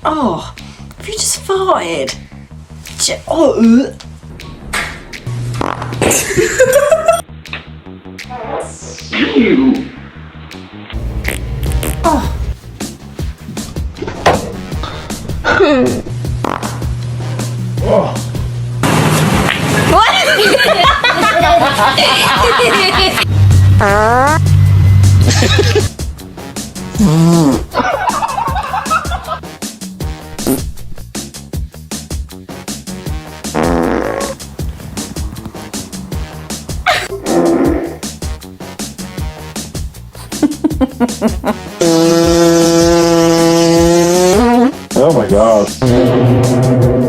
Oh, have you just farted? Oh, Ew. oh. Oh my god.